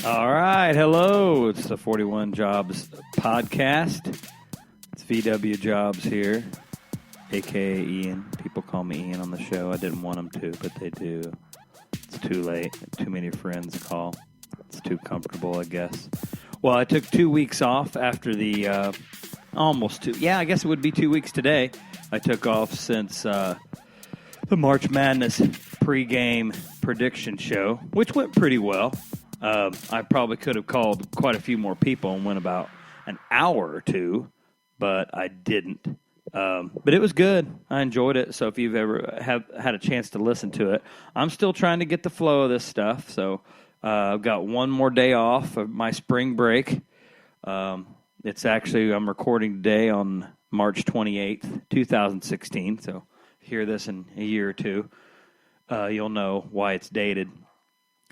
All right, hello. It's the 41 Jobs podcast. It's VW Jobs here, a.k.a. Ian. People call me Ian on the show. I didn't want them to, but they do. It's too late. Too many friends call. It's too comfortable, I guess. Well, I took 2 weeks off after the almost 2. Yeah, I guess it would be 2 weeks today. I took off since the March Madness pregame prediction show, which went pretty well. I probably could have called quite a few more people and went about an hour or two, but I didn't. But it was good. I enjoyed it. So if you've ever had a chance to listen to it, I'm still trying to get the flow of this stuff. So I've got one more day off of my spring break. It's actually, I'm recording today on March 28th, 2016. So hear this in a year or two, you'll know why it's dated.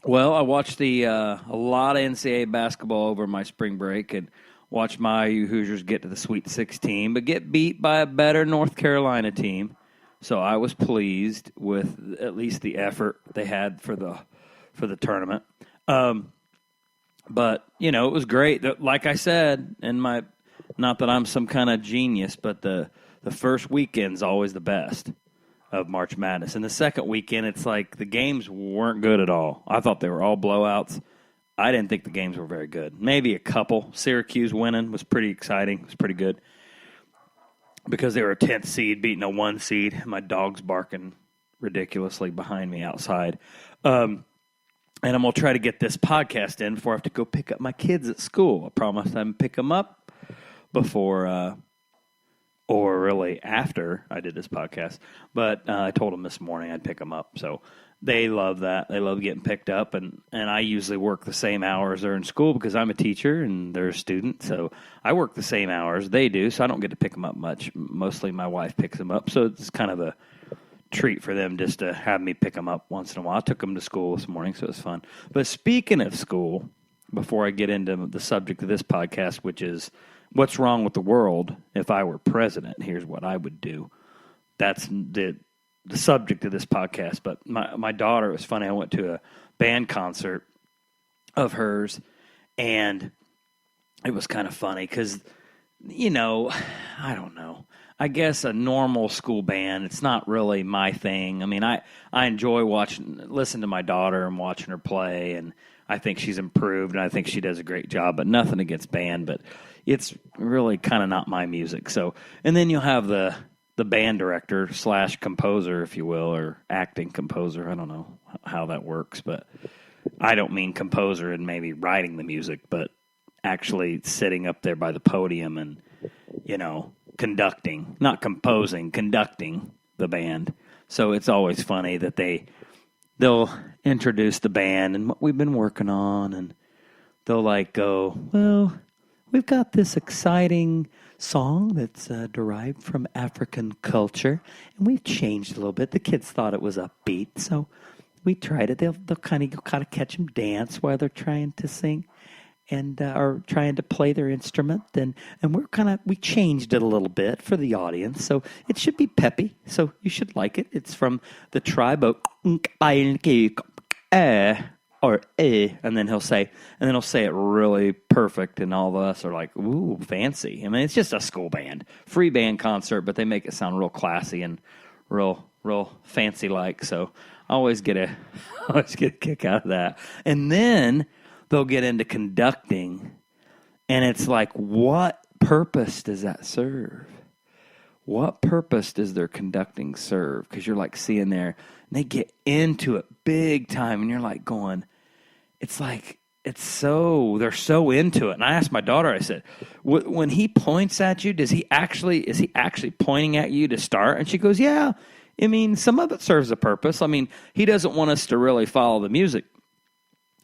Well, I watched a lot of NCAA basketball over my spring break and watched my Hoosiers get to the Sweet 16, but get beat by a better North Carolina team. So I was pleased with at least the effort they had for the tournament. But, you know, it was great. Like I said, not that I'm some kind of genius, but the first weekend's always the best of March Madness. And the second weekend, it's like the games weren't good at all. I thought they were all blowouts. I didn't think the games were very good. Maybe a couple. Syracuse winning was pretty exciting. It was pretty good because they were a 10th seed beating a 1 seed. My dog's barking ridiculously behind me outside. And I'm going to try to get this podcast in before I have to go pick up my kids at school. I promised I'd pick them up before or really after I did this podcast. But I told them this morning I'd pick them up. So they love that. They love getting picked up. And I usually work the same hours they're in school because I'm a teacher and they're a student. So I work the same hours they do, so I don't get to pick them up much. Mostly my wife picks them up. So it's kind of a treat for them just to have me pick them up once in a while. I took them to school this morning, so it was fun. But speaking of school, before I get into the subject of this podcast, which is what's wrong with the world if I were president, here's what I would do. That's the subject of this podcast. But my daughter, it was funny, I went to a band concert of hers, and it was kind of funny because, you know, I don't know. I guess a normal school band, it's not really my thing. I mean, I enjoy listening to my daughter and watching her play, and I think she's improved, and I think she does a great job, but nothing against band, but it's really kind of not my music. So, and then you'll have the band director / composer, if you will, or acting composer. I don't know how that works, but I don't mean composer and maybe writing the music, but actually sitting up there by the podium and, you know, conducting, not composing, conducting the band. So it's always funny that they'll introduce the band and what we've been working on, and they'll like go, well, we've got this exciting song that's derived from African culture, and we've changed a little bit. The kids thought it was upbeat, so we tried it. They'll kind of catch them dance while they're trying to sing and are trying to play their instrument, and we changed it a little bit for the audience, so it should be peppy. So you should like it. It's from the tribe of or and then he'll say it really perfect, and all of us are like, ooh, fancy. I mean, it's just a school band, free band concert, but they make it sound real classy and real fancy like. So I always get a kick out of that. And then they'll get into conducting, and it's like, what purpose does that serve? What purpose does their conducting serve? Because you're like seeing there, and they get into it big time, and you're like going, it's like, they're so into it. And I asked my daughter, I said, when he points at you, is he actually pointing at you to start? And she goes, yeah. I mean, some of it serves a purpose. I mean, he doesn't want us to really follow the music.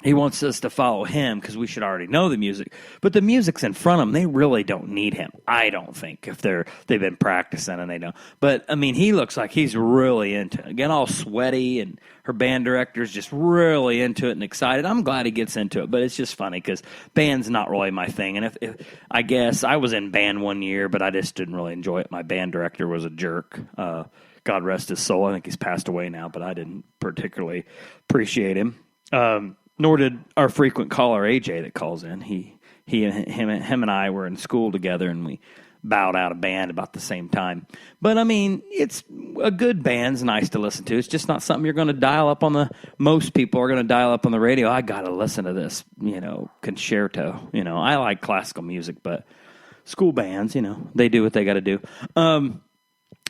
He wants us to follow him because we should already know the music. But the music's in front of them. They really don't need him, I don't think, if they've been practicing and they know. But, I mean, he looks like he's really into it. Again, all sweaty, and her band director's just really into it and excited. I'm glad he gets into it, but it's just funny because band's not really my thing. And if I guess I was in band one year, but I just didn't really enjoy it. My band director was a jerk. God rest his soul. I think he's passed away now, but I didn't particularly appreciate him. Nor did our frequent caller AJ that calls in. Him and I were in school together, and we bowed out a band about the same time. But I mean, it's a good band's nice to listen to. It's just not something you're going to dial up on the. Most people are going to dial up on the radio. I got to listen to this, concerto. I like classical music, but school bands, they do what they got to do.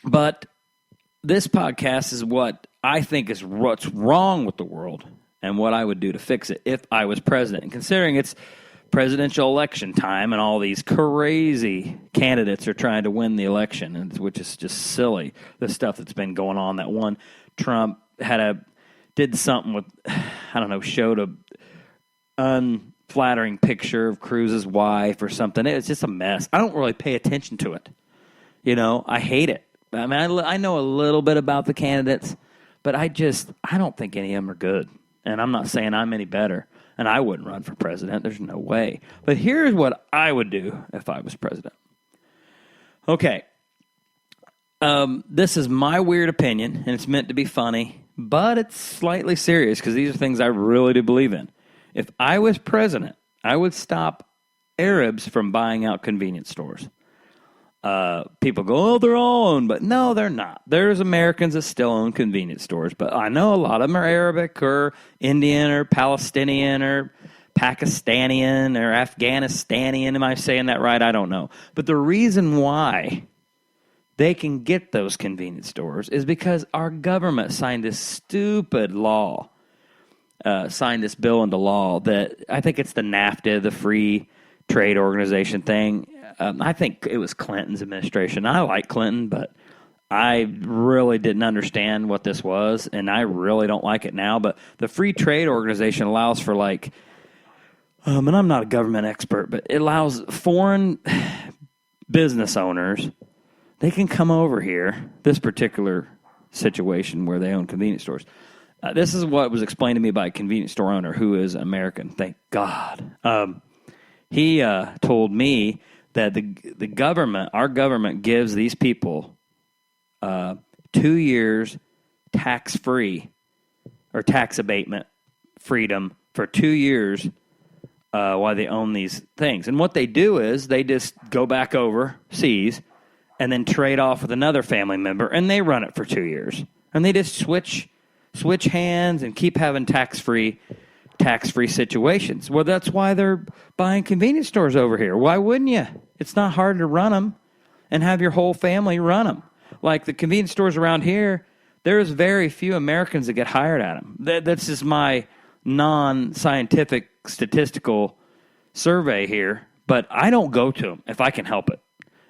But this podcast is what I think is what's wrong with the world and what I would do to fix it if I was president. And considering it's presidential election time and all these crazy candidates are trying to win the election, which is just silly, the stuff that's been going on. That one, Trump did something with, showed a unflattering picture of Cruz's wife or something. It's just a mess. I don't really pay attention to it. I hate it. I mean, I know a little bit about the candidates, but I don't think any of them are good. And I'm not saying I'm any better. And I wouldn't run for president. There's no way. But here's what I would do if I was president. Okay. This is my weird opinion, and it's meant to be funny, but it's slightly serious because these are things I really do believe in. If I was president, I would stop Arabs from buying out convenience stores. People go, oh, they're all owned, but no, they're not. There's Americans that still own convenience stores, but I know a lot of them are Arabic or Indian or Palestinian or Pakistanian or Afghanistanian. Am I saying that right? I don't know. But the reason why they can get those convenience stores is because our government signed this stupid law, signed this bill into law that I think it's the NAFTA, the Free Trade Organization thing. I think it was Clinton's administration. I like Clinton, but I really didn't understand what this was, and I really don't like it now. But the Free Trade Organization allows for and I'm not a government expert, but it allows foreign business owners, they can come over here, this particular situation where they own convenience stores. This is what was explained to me by a convenience store owner who is American, thank God. He told me that the government, our government, gives these people 2 years tax-free or tax abatement freedom for 2 years while they own these things. And what they do is they just go back overseas and then trade off with another family member, and they run it for 2 years. And they just switch hands and keep having tax-free situations. Well, that's why they're buying convenience stores over here. Why wouldn't you? It's not hard to run them and have your whole family run them. Like the convenience stores around here, there's very few Americans that get hired at them. That's just my non-scientific statistical survey here, but I don't go to them if I can help it.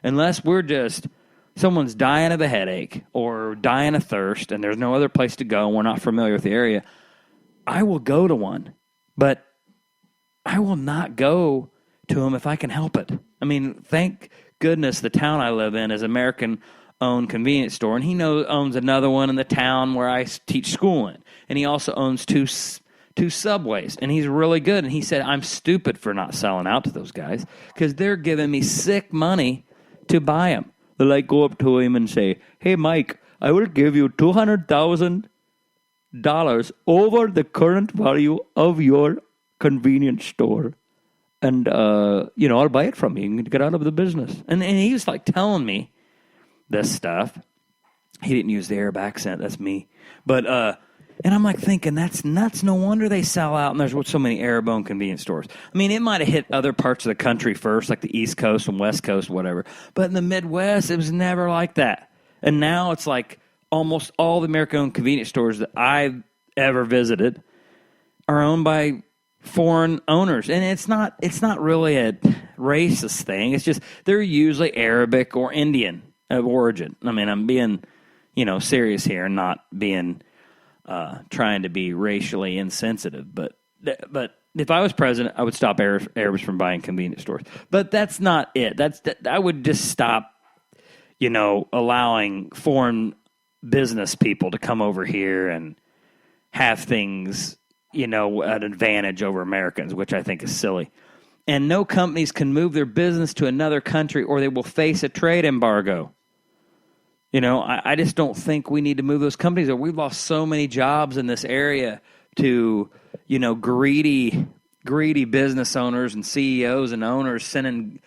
Unless someone's dying of a headache or dying of thirst and there's no other place to go and we're not familiar with the area, I will go to one, but I will not go to them if I can help it. I mean, thank goodness the town I live in is American-owned convenience store, and he owns another one in the town where I teach school in, and he also owns two Subways, and he's really good. And he said, I'm stupid for not selling out to those guys because they're giving me sick money to buy them. They'll go up to him and say, hey, Mike, I will give you $200,000 over the current value of your convenience store. And, I'll buy it from you and get out of the business. And he was telling me this stuff. He didn't use the Arab accent. That's me. But, and I'm thinking, that's nuts. No wonder they sell out and there's so many Arab-owned convenience stores. I mean, it might have hit other parts of the country first, like the East Coast and West Coast, whatever. But in the Midwest, it was never like that. And now it's almost all the American-owned convenience stores that I've ever visited are owned by foreign owners. And it's not really a racist thing. It's just they're usually Arabic or Indian of origin. I mean, I'm being, serious here and not being trying to be racially insensitive. But if I was president, I would stop Arabs from buying convenience stores. But that's not it. I would just stop, allowing foreign business people to come over here and have things, an advantage over Americans, which I think is silly. And no companies can move their business to another country or they will face a trade embargo. I just don't think we need to move those companies. We've lost so many jobs in this area to, greedy business owners and CEOs and owners sending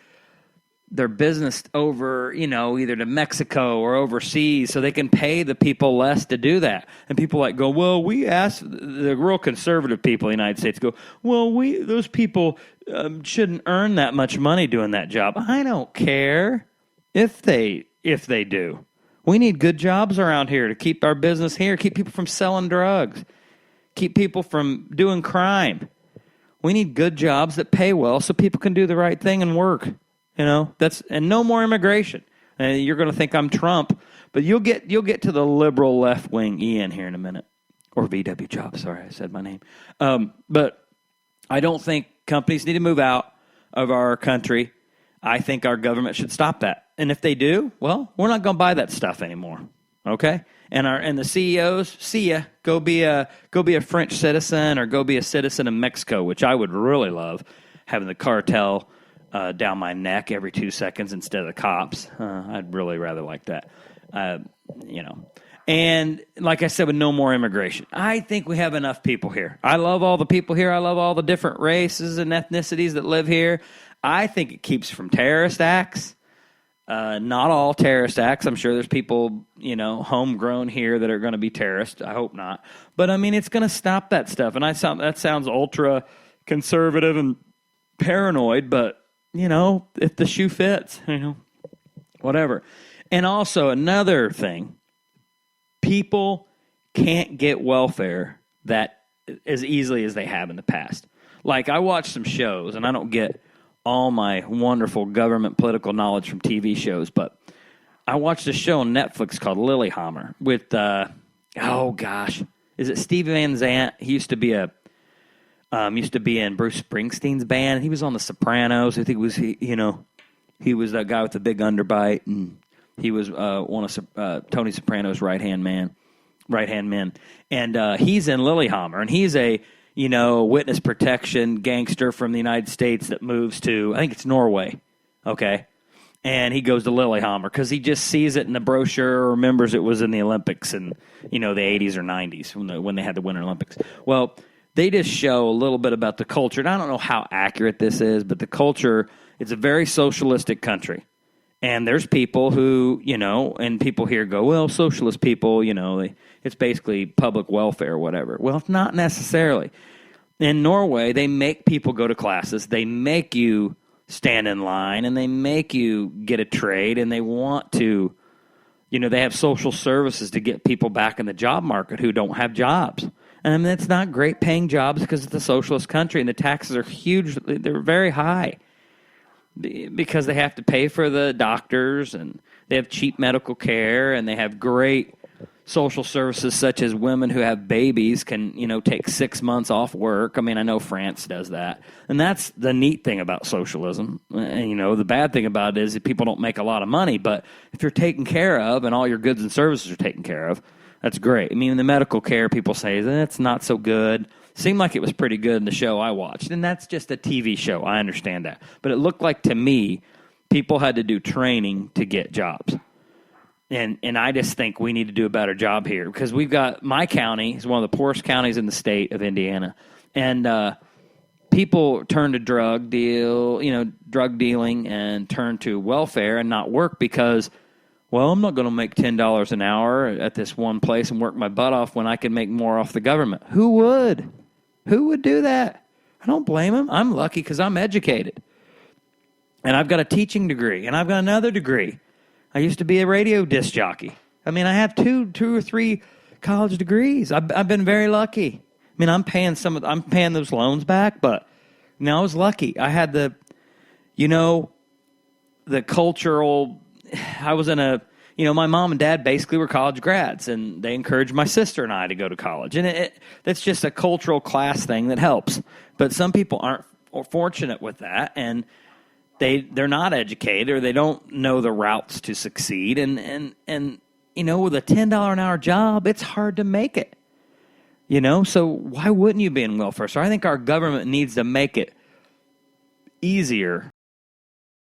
their business over, either to Mexico or overseas so they can pay the people less to do that. And people go, well, we asked, the real conservative people in the United States go, well, those people shouldn't earn that much money doing that job. I don't care if they do. We need good jobs around here to keep our business here, keep people from selling drugs, keep people from doing crime. We need good jobs that pay well so people can do the right thing and work. And no more immigration. And you're going to think I'm Trump, but you'll get to the liberal left wing Ian here in a minute, or VW Jobs. Sorry, I said my name. But I don't think companies need to move out of our country. I think our government should stop that. And if they do, well, we're not going to buy that stuff anymore. Okay? And the CEOs, see ya. Go be a French citizen or go be a citizen in Mexico, which I would really love, having the cartel down my neck every 2 seconds instead of the cops. I'd really rather like that. And like I said, with no more immigration, I think we have enough people here. I love all the people here. I love all the different races and ethnicities that live here. I think it keeps from terrorist acts. Not all terrorist acts. I'm sure there's people, homegrown here that are going to be terrorists. I hope not. But, it's going to stop that stuff. And that sounds ultra conservative and paranoid, but, if the shoe fits, whatever. And also another thing, people can't get welfare that as easily as they have in the past. Like, I watch some shows, and I don't get all my wonderful government political knowledge from TV shows, but I watched a show on Netflix called Lilyhammer with, is it Steve Van Zandt? He used to be in Bruce Springsteen's band. He was on The Sopranos. I think he was that guy with the big underbite, and he was one of Tony Soprano's right-hand men. And he's in Lilyhammer, and he's a witness protection gangster from the United States that moves to, I think it's Norway, okay? And he goes to Lilyhammer because he just sees it in the brochure or remembers it was in the Olympics in, the 80s or 90s when they had the Winter Olympics. Well, they just show a little bit about the culture. And I don't know how accurate this is, but the culture, it's a very socialistic country. And there's people who, and people here go, well, socialist people, it's basically public welfare or whatever. Well, not necessarily. In Norway, they make people go to classes. They make you stand in line, and they make you get a trade, and they want to, they have social services to get people back in the job market who don't have jobs. And it's not great paying jobs because it's a socialist country, and the taxes are huge. They're very high because they have to pay for the doctors, and they have cheap medical care, and they have great social services such as women who have babies can, take 6 months off work. I know France does that. And that's the neat thing about socialism. And, the bad thing about it is that people don't make a lot of money, but if you're taken care of and all your goods and services are taken care of, that's great. The medical care, people say, that's not so good. Seemed like it was pretty good in the show I watched. And that's just a TV show. I understand that. But it looked like, to me, people had to do training to get jobs. And I just think we need to do a better job here because we've got, my county is one of the poorest counties in the state of Indiana. And people turn to drug dealing and turn to welfare and not work because, well, I'm not going to make $10 an hour at this one place and work my butt off when I can make more off the government. Who would? Who would do that? I don't blame them. I'm lucky because I'm educated. And I've got a teaching degree, and I've got another degree. I used to be a radio disc jockey. I have two or three college degrees. I've been very lucky. I'm paying those loans back, but I was lucky. I had the cultural. I was in my mom and dad basically were college grads, and they encouraged my sister and I to go to college. And that's just a cultural class thing that helps. But some people aren't fortunate with that, and they're not educated or they don't know the routes to succeed. And with a $10 an hour job, it's hard to make it. So why wouldn't you be in welfare? So I think our government needs to make it easier